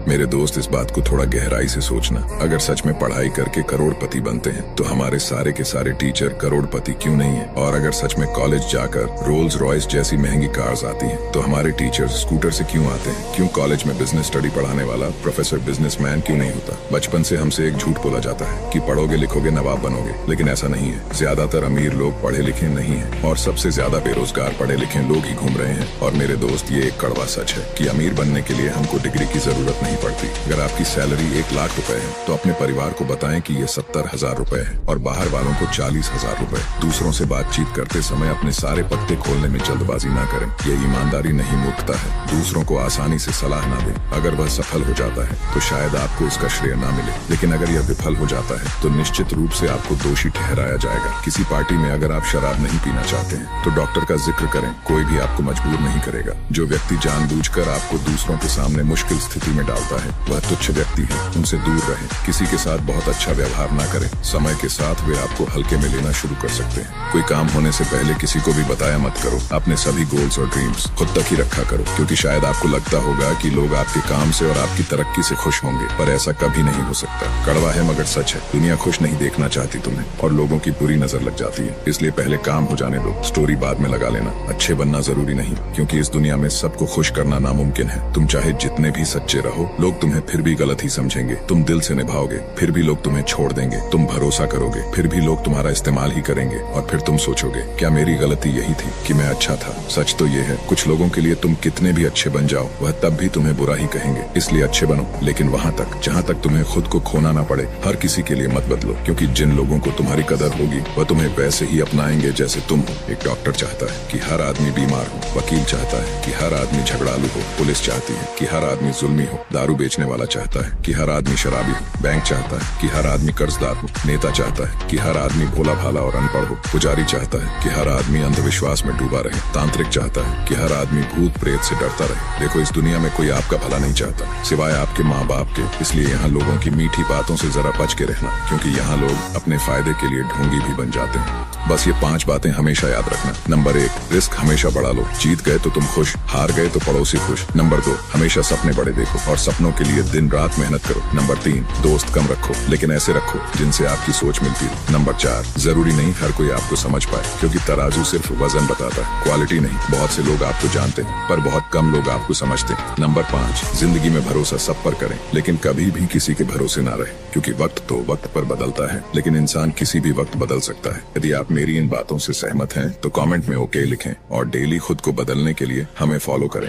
मेरे दोस्त, इस बात को थोड़ा गहराई से सोचना। अगर सच में पढ़ाई करके करोड़पति बनते हैं तो हमारे सारे के सारे टीचर करोड़पति क्यों नहीं है? और अगर सच में कॉलेज जाकर रोल्स रॉयस जैसी महंगी कार्स आती हैं तो हमारे टीचर्स स्कूटर से क्यों आते हैं? क्यों कॉलेज में बिजनेस स्टडी पढ़ाने वाला प्रोफेसर बिजनेसमैन क्यों नहीं होता? बचपन से हमसे एक झूठ बोला जाता है कि पढ़ोगे लिखोगे नवाब बनोगे, लेकिन ऐसा नहीं है। ज्यादातर अमीर लोग पढ़े लिखे नहीं है और सबसे ज्यादा बेरोजगार पढ़े लिखे लोग ही घूम रहे हैं। और मेरे दोस्त, ये एक कड़वा सच है कि अमीर बनने के लिए हमको डिग्री की जरूरत नहीं पड़ती। अगर आपकी सैलरी 1 लाख रुपए है तो अपने परिवार को बताएं कि ये 70,000 रुपए है और बाहर वालों को 40,000 रुपए। दूसरों से बातचीत करते समय अपने सारे पत्ते खोलने में जल्दबाजी ना करें। ये ईमानदारी नहीं, मूर्खता है। दूसरों को आसानी से सलाह ना दें। अगर वह सफल हो जाता है तो शायद आपको उसका श्रेय ना मिले, लेकिन अगर यह विफल हो जाता है तो निश्चित रूप से आपको दोषी ठहराया जाएगा। किसी पार्टी में अगर आप शराब नहीं पीना चाहते हैं तो डॉक्टर का जिक्र करें, कोई भी आपको मजबूर नहीं करेगा। जो व्यक्ति जानबूझकर आपको दूसरों के सामने मुश्किल स्थिति में डालता है वह तुच्छ व्यक्ति है, उनसे दूर रहें। किसी के साथ बहुत अच्छा व्यवहार ना करें। समय के साथ वे आपको हल्के में लेना शुरू कर सकते हैं। कोई काम होने से पहले किसी को भी बताया मत करो। अपने सभी गोल्स और ड्रीम्स खुद तक ही रखा करो, क्योंकि शायद आपको लगता होगा कि लोग आपके काम से और आपकी तरक्की से खुश होंगे, पर ऐसा कभी नहीं हो सकता। कड़वा है मगर सच है। दुनिया खुश नहीं देखना चाहती तुम्हें और लोगों की बुरी नजर लग जाती है। इसलिए पहले काम हो जाने दो, स्टोरी बाद में लगा लेना। अच्छे बनना जरूरी नहीं, क्योंकि इस दुनिया में सबको खुश करना नामुमकिन है। तुम चाहे जितने भी सच्चे रहो, लोग तुम्हें फिर भी गलत ही समझेंगे। तुम दिल से निभाओगे, फिर भी लोग तुम्हें छोड़ देंगे। तुम भरोसा करोगे, फिर भी लोग तुम्हारा इस्तेमाल ही करेंगे। और फिर तुम सोचोगे, क्या मेरी गलती यही थी कि मैं अच्छा था? सच तो ये है, कुछ लोगों के लिए तुम कितने भी अच्छे बन जाओ, वह तब भी तुम्हें बुरा ही कहेंगे। इसलिए अच्छे बनो, लेकिन वहाँ तक जहाँ तक तुम्हें खुद को खोना ना पड़े। हर किसी के लिए मत बदलो, क्योंकि जिन लोगों को तुम्हारी कदर होगी वह तुम्हें वैसे ही अपनाएंगे जैसे तुम हो। एक डॉक्टर चाहता है कि हर आदमी बीमार हो, वकील चाहता है कि हर आदमी झगड़ालू हो, पुलिस चाहती है कि हर आदमी जुल्मी हो, दारू बेचने वाला चाहता है कि हर आदमी शराबी हो, बैंक चाहता है कि हर आदमी कर्जदार हो, नेता चाहता है कि हर आदमी भोला भाला और अनपढ़ हो, पुजारी चाहता है कि हर आदमी अंधविश्वास में डूबा रहे, तांत्रिक चाहता है कि हर आदमी भूत प्रेत से डरता रहे। देखो, इस दुनिया में कोई आपका भला नहीं चाहता सिवाय आपके माँ बाप के। इसलिए यहाँ लोगों की मीठी बातों से जरा बच के रहना, क्योंकि यहाँ लोग अपने फायदे के लिए ढोंगी भी बन जाते हैं। बस ये 5 बातें हमेशा याद रखना। नंबर 1, रिस्क हमेशा बढ़ा लो। जीत गए तो तुम खुश, हार गए तो पड़ोसी खुश। नंबर 2, हमेशा सपने बड़े देखो और सपनों के लिए दिन रात मेहनत करो। नंबर 3, दोस्त कम रखो, लेकिन ऐसे रखो जिनसे आपकी सोच मिलती हो। नंबर 4, जरूरी नहीं हर कोई आपको समझ पाए, क्योंकि तराजू सिर्फ वजन बताता है, क्वालिटी नहीं। बहुत से लोग आपको जानते हैं पर बहुत कम लोग आपको समझते हैं। नंबर 5, जिंदगी में भरोसा सब पर करें, लेकिन कभी भी किसी के भरोसे ना रहे, क्योंकि वक्त तो वक्त पर बदलता है, लेकिन इंसान किसी भी वक्त बदल सकता है। यदि आप मेरी इन बातों से सहमत हैं तो कमेंट में ओके लिखें और डेली खुद को बदलने के लिए हमें फॉलो करें।